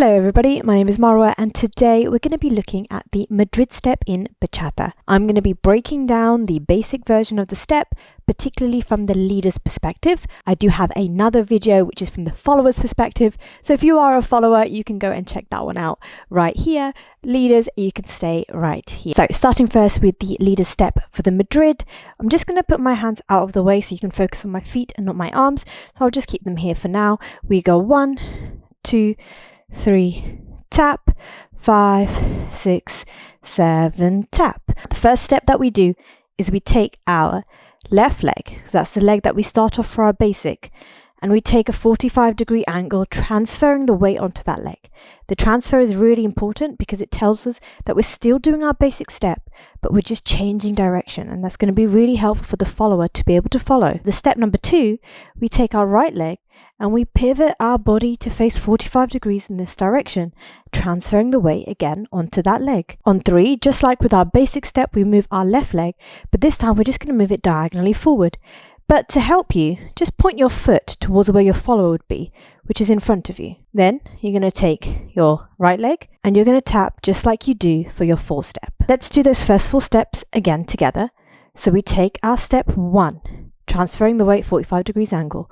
Hello everybody, my name is Marwa and today we're going to be looking at the Madrid step in Bachata. I'm going to be breaking down the basic version of the step, particularly from the leader's perspective. I do have another video which is from the follower's perspective, so if you are a follower you can go and check that one out right here. Leaders, you can stay right here. So starting first with the leader's step for the Madrid, I'm just going to put my hands out of the way so you can focus on my feet and not my arms, so I'll just keep them here for now. We go 1, 2, 3, tap, 5, 6, 7, tap. The first step that we do is we take our left leg, because that's the leg that we start off for our basic, and we take a 45-degree angle, transferring the weight onto that leg. The transfer is really important because it tells us that we're still doing our basic step, but we're just changing direction, and that's going to be really helpful for the follower to be able to follow. The step number 2, we take our right leg and we pivot our body to face 45 degrees in this direction, transferring the weight again onto that leg. On 3, just like with our basic step, we move our left leg, but this time we're just going to move it diagonally forward. But to help you, just point your foot towards where your follower would be, which is in front of you. Then you're going to take your right leg and you're going to tap just like you do for your 4 step. Let's do those first 4 steps again together. So we take our step 1, transferring the weight 45 degrees angle.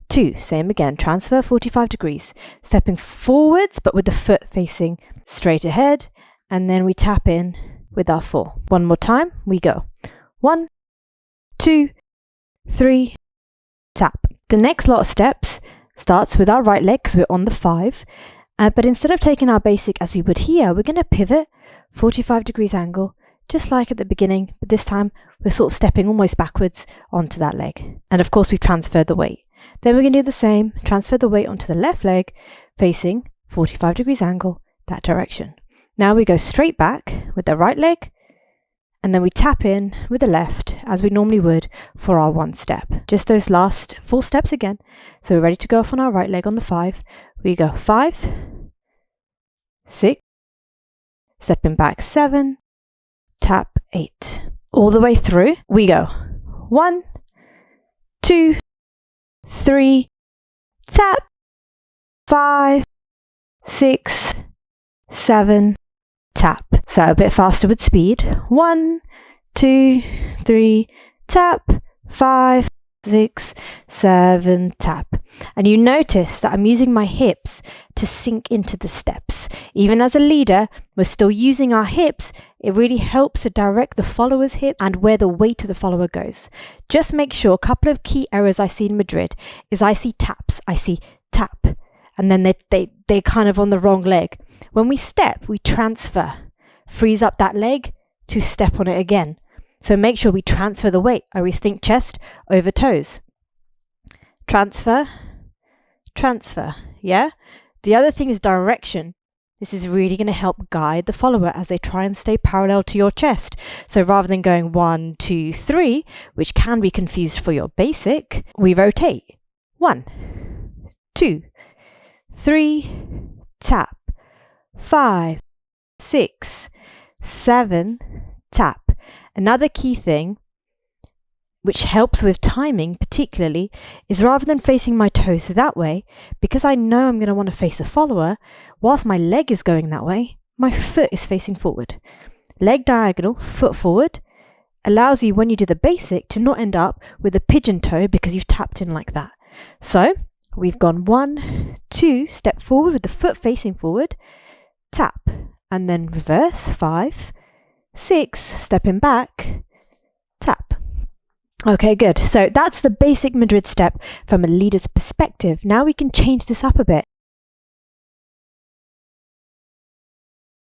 2, same again, transfer 45 degrees, stepping forwards but with the foot facing straight ahead, and then we tap in with our 4. One more time, we go 1, 2, 3, tap. The next lot of steps starts with our right leg because we're on the 5, but instead of taking our basic as we would here, we're going to pivot 45 degrees angle, just like at the beginning, but this time we're sort of stepping almost backwards onto that leg. And of course we've transferred the weight. Then we're going to do the same, transfer the weight onto the left leg, facing 45 degrees angle, that direction. Now we go straight back with the right leg, and then we tap in with the left as we normally would for our 1 step. Just those last 4 steps again. So we're ready to go off on our right leg on the 5. We go 5, 6, stepping back 7, tap 8. All the way through, we go 1, 2, 3, tap, 5, 6, 7, tap. So a bit faster with speed. 1, 2, 3, tap, 5, 6, 7, tap. And you notice that I'm using my hips to sink into the steps. Even as a leader, we're still using our hips. It really helps to direct the follower's hip and where the weight of the follower goes. Just make sure, a couple of key errors I see in Madrid is I see taps, I see tap, and then they're kind of on the wrong leg. When we step, we transfer, frees up that leg to step on it again. So make sure we transfer the weight. I always think chest over toes. Transfer, transfer, yeah? The other thing is direction. This is really going to help guide the follower as they try and stay parallel to your chest. So rather than going 1, 2, 3, which can be confused for your basic, we rotate. 1, 2, 3, tap. 5, 6, 7, tap. Another key thing, which helps with timing particularly, is rather than facing my toes that way, because I know I'm going to want to face the follower, whilst my leg is going that way, my foot is facing forward. Leg diagonal, foot forward, allows you when you do the basic to not end up with a pigeon toe because you've tapped in like that. So we've gone 1, 2, step forward with the foot facing forward, tap, and then reverse 5, 6, stepping back, tap. Okay, good. So that's the basic Madrid step from a leader's perspective. Now we can change this up a bit